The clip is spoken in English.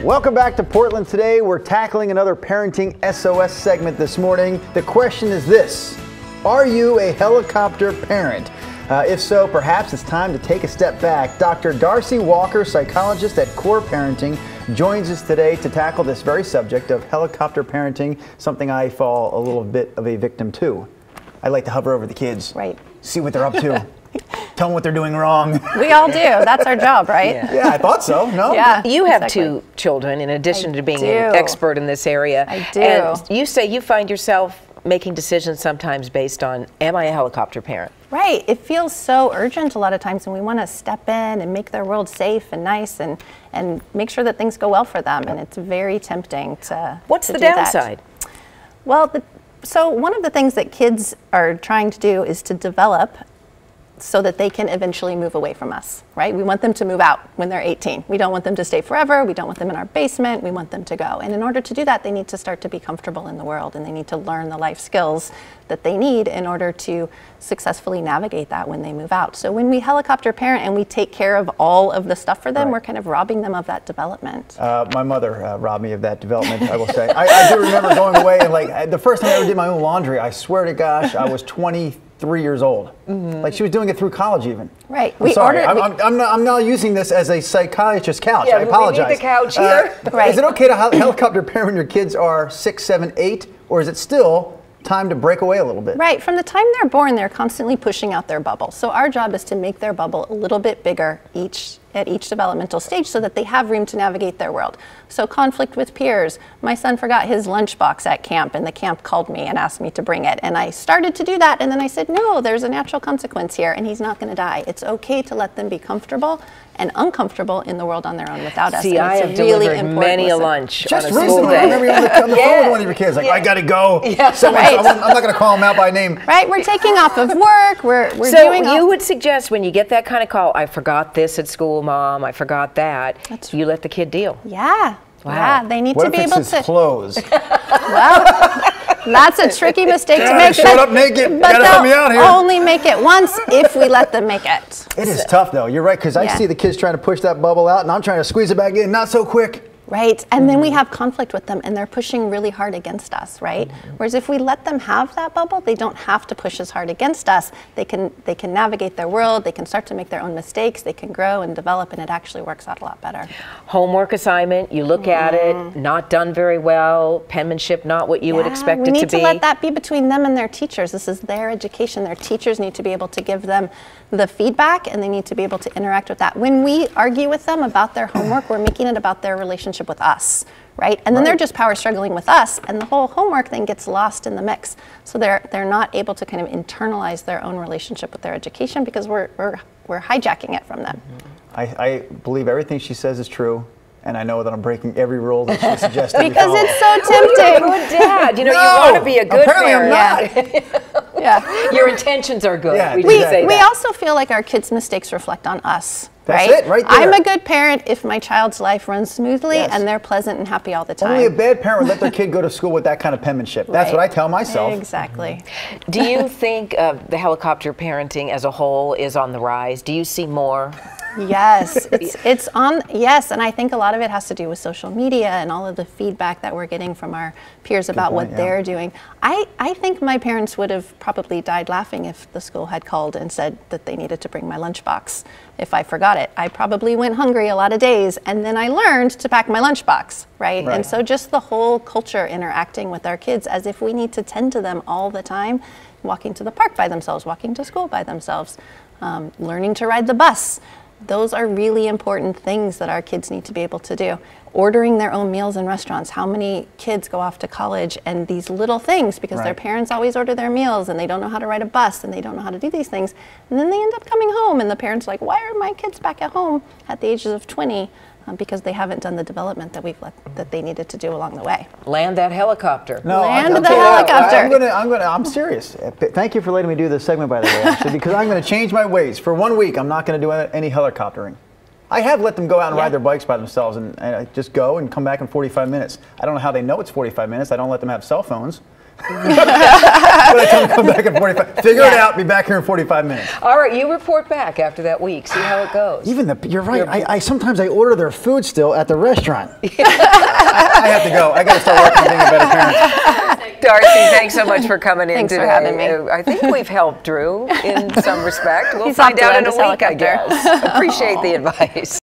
Welcome back to Portland Today. We're tackling another parenting SOS segment this morning. The question is this: are you a helicopter parent? If so, perhaps it's time to take a step back. Dr. Darcy Walker, psychologist at Core Parenting, joins us today to tackle this very subject of helicopter parenting, something I fall a little bit of a victim to. I like to hover over the kids, right? See what they're up to. Tell them what they're doing wrong. We all do. That's our job, right? Yeah, I thought so. No? Yeah. You have two children in addition to being an expert in this area. I do. And you say you find yourself making decisions sometimes based on, am I a helicopter parent? Right. It feels so urgent a lot of times, and we want to step in and make their world safe and nice and make sure that things go well for them. And it's very tempting to What's to the do that. downside? Well, so one of the things that kids are trying to do is to develop so that they can eventually move away from us, right? We want them to move out when they're 18. We don't want them to stay forever. We don't want them in our basement. We want them to go. And in order to do that, they need to start to be comfortable in the world, and they need to learn the life skills that they need in order to successfully navigate that when they move out. So when we helicopter parent and we take care of all of the stuff for them, we're kind of robbing them of that development. My mother robbed me of that development, I will say. I do remember going away and like the first time I ever did my own laundry, I swear to gosh, I was 23 years old. Like she was doing it through college even. Right. I'm sorry. I'm now using this as a psychiatrist's couch. Yeah, I apologize. we need the couch here. Right. Is it okay to helicopter parent when your kids are 6, 7, 8, or is it still time to break away a little bit? Right. From the time they're born, they're constantly pushing out their bubble. So our job is to make their bubble a little bit bigger at each developmental stage so that they have room to navigate their world. So conflict with peers. My son forgot his lunchbox at camp, and the camp called me and asked me to bring it. And I started to do that, and then I said, no, there's a natural consequence here, and he's not going to die. It's okay to let them be comfortable and uncomfortable in the world on their own without us. See, I have really delivered many a lunch Just on a school recently, day. I remember you on the phone with one of your kids, like, I gotta go. Right. I'm not gonna call them out by name. Right, we're taking off of work, we're So doing you would suggest when you get that kind of call, I forgot this at school, Mom, I forgot that, you let the kid deal. Yeah. Wow. Yeah, they need What to if be it's able his to. clothes? Well, that's a tricky mistake to make. Showed up naked. But Gotta help me out here. they'll only make it once if we let them make it. It is tough though. You're right, because I see the kids trying to push that bubble out, and I'm trying to squeeze it back in. Not so quick. Right, and then we have conflict with them, and they're pushing really hard against us, right? Whereas if we let them have that bubble, they don't have to push as hard against us. They can navigate their world, they can start to make their own mistakes, they can grow and develop, and it actually works out a lot better. Homework assignment, you look at it, not done very well, penmanship not what you would expect it to be. We need to let that be between them and their teachers. This is their education. Their teachers need to be able to give them the feedback, and they need to be able to interact with that. When we argue with them about their homework, we're making it about their relationship with us, right? And then they're just power struggling with us, and the whole homework then gets lost in the mix. So they're not able to kind of internalize their own relationship with their education because we're hijacking it from them. I believe everything she says is true. And I know that I'm breaking every rule that she suggested. Because it's so You're a tempting. good dad. You know, No, you want to be a good apparently parent. I'm not. Yeah. Your intentions are good. Yeah, we we- should say We that. also feel like our kids' mistakes reflect on us. That's right? it, right there. I'm a good parent if my child's life runs smoothly Yes. and they're pleasant and happy all the time. Only a bad parent would let their kid go to school with that kind of penmanship. That's Right. what I tell myself. Exactly. Do you think the helicopter parenting as a whole is on the rise? Do you see more? Yes, it's on. Yes, and I think a lot of it has to do with social media and all of the feedback that we're getting from our peers about point, what they're doing. I think my parents would have probably died laughing if the school had called and said that they needed to bring my lunchbox if I forgot it. I probably went hungry a lot of days, and then I learned to pack my lunchbox, right? And so just the whole culture interacting with our kids as if we need to tend to them all the time, walking to the park by themselves, walking to school by themselves, learning to ride the bus. Those are really important things that our kids need to be able to do. Ordering their own meals in restaurants. How many kids go off to college and these little things because their parents always order their meals and they don't know how to ride a bus and they don't know how to do these things. And then they end up coming home and the parents are like, why are my kids back at home at the ages of 20? Because they haven't done the development that they needed to do along the way. Land that helicopter. No, Land I'll the tell you what, helicopter. I'm serious. Thank you for letting me do this segment, by the way, actually, because I'm going to change my ways. For 1 week, I'm not going to do any helicoptering. I have let them go out and ride their bikes by themselves and just go and come back in 45 minutes. I don't know how they know it's 45 minutes. I don't let them have cell phones. By the time I come back in 45, figure it out. Be back here in 45 minutes. All right, you report back after that week. See how it goes. You're right. I sometimes I order their food still at the restaurant. I have to go. I got to start working on being a better parent. Darcy, thanks so much for coming in Thanks today. for having me. I think we've helped Drew in some respect. We'll He's find off to out in learn a his week, I helicopter. guess. Appreciate the advice.